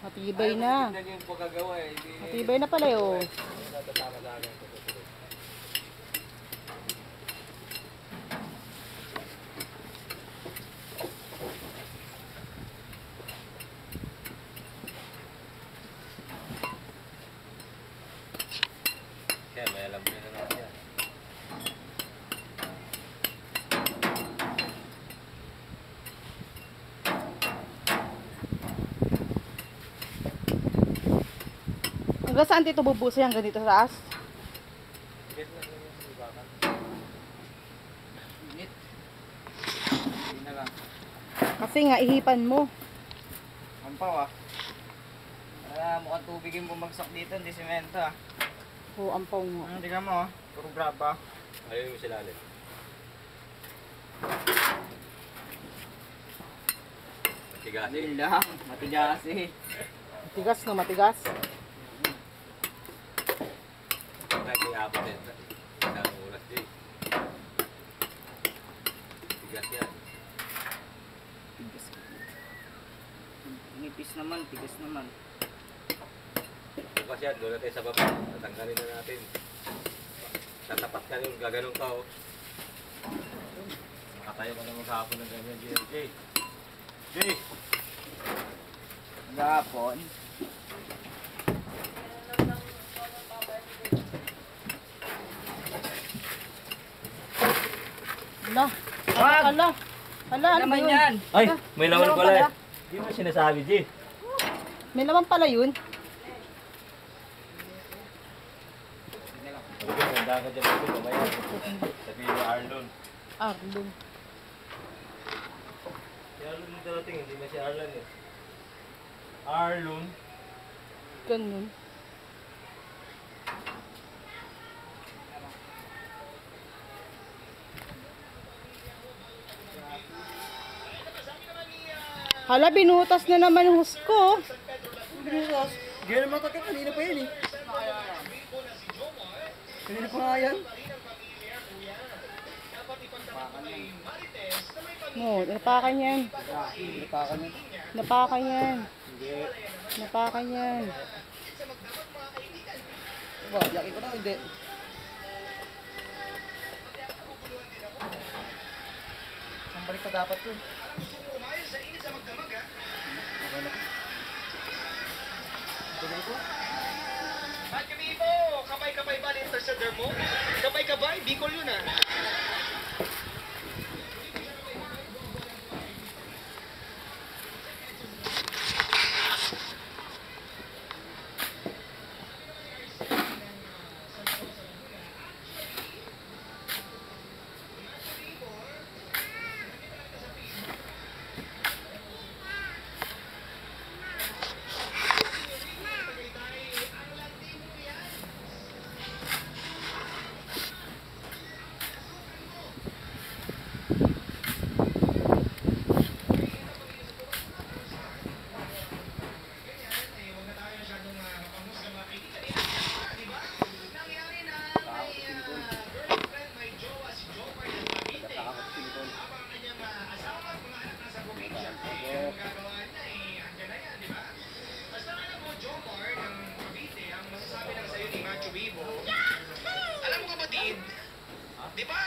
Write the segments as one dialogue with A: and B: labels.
A: Matibay na. Matibay na pala yun.
B: Kaya may alam mo na naman yan.
A: Hanggang saan dito bubuso yan? Ganito sa taas?
B: Init na lang yung sibakan. Init. Hindi na lang.
A: Kasi nga, ihipan mo.
B: Ampaw ah. Mukhang tubig yung bumagsak dito, hindi semento ah.
A: Oo, ampaw nga.
B: Tingnan mo ah. Puro graba. Ayun yung silalim. Matigas eh. Yun lang. Matigas eh.
A: Matigas no, matigas.
B: Kaya abot din. Ang ulas din. Tigas yan.
C: Tigas. Nipis naman, tigas naman.
B: Bukas yan, doon natin sa baba. Tatanggalin na natin. Tatapat ka yung gaganong ka oh. Makatayo ka naman kahapon ng ganyan, GLJ. Jay!
C: Gapon.
A: Ala.
C: Wag!
A: Ala. Ala, ano ba
C: Naman
A: yun?
C: yan.
B: Ay, may laman
A: May laman
B: pala eh.
A: pala.
B: Hindi mo sinasabi, Jay.
A: May naman pala yun.
B: Ganda ka dyan ito, mamaya. Sabihin mo Arlon.
A: Arlong.
B: Si Arlon yung darating, hindi na si Arlon eh. Arlon.
A: Ganun. Hala, binutas na naman yung husko.
C: Binutas. Hindi naman takit. Kanina pa yan eh. Kanina pa nga yan.
A: No, napakan yan.
C: Napakan yan.
A: Napakan yan.
C: Hindi.
A: Napakan yan.
C: Diba? Yaki ko na hindi. Ang balik pa dapat yun.
D: At kami po, kabay-kabay ba ng interceder mo? Kabay-kabay, Bicol yun ah. Alam mo kapatid, di ba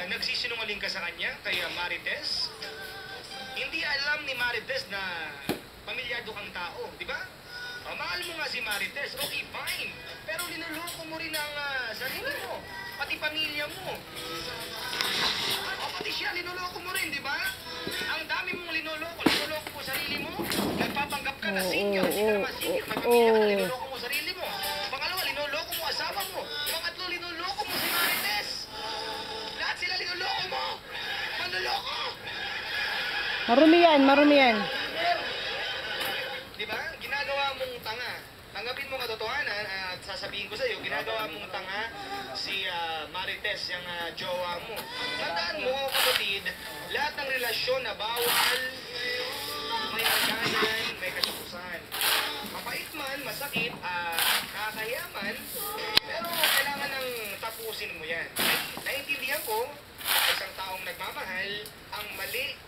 D: nagsisinungaling ka sa kanya, kaya Marites? Hindi alam ni Marites na pamilyado kang tao, di ba? Mahal mo nga si Marites, okay, fine. Pero linuloko mo rin ang sarili mo, pati pamilya mo. O pati siya, linuloko mo rin, di ba? Ang dami mong linuloko mo sarili mo, nagpapanggap ka na senior, hindi ka naman senior, may pamilya ka, linuloko mo sarili mo. Pangalawa, linuloko mo asawa mo. Pangatlo, linuloko mo si Marites. Lahat sila linuloko mo. Manluloko.
A: Marumi yan, marumi yan.
D: Di ba? Ginagawa mong tanga. Tanggapin mo katotohanan at sasabihin ko sa iyo, ginagawa mong tanga si Marites, yung jowa mo. Tandaan mo, kapatid, lahat ng relasyon na bawal, may hangganan, may katapusan. Mapait man, masakit, nakakahiya man, pero kailangan ng tapusin mo yan. Naiintindihan ko, isang taong nagmamahal, ang mali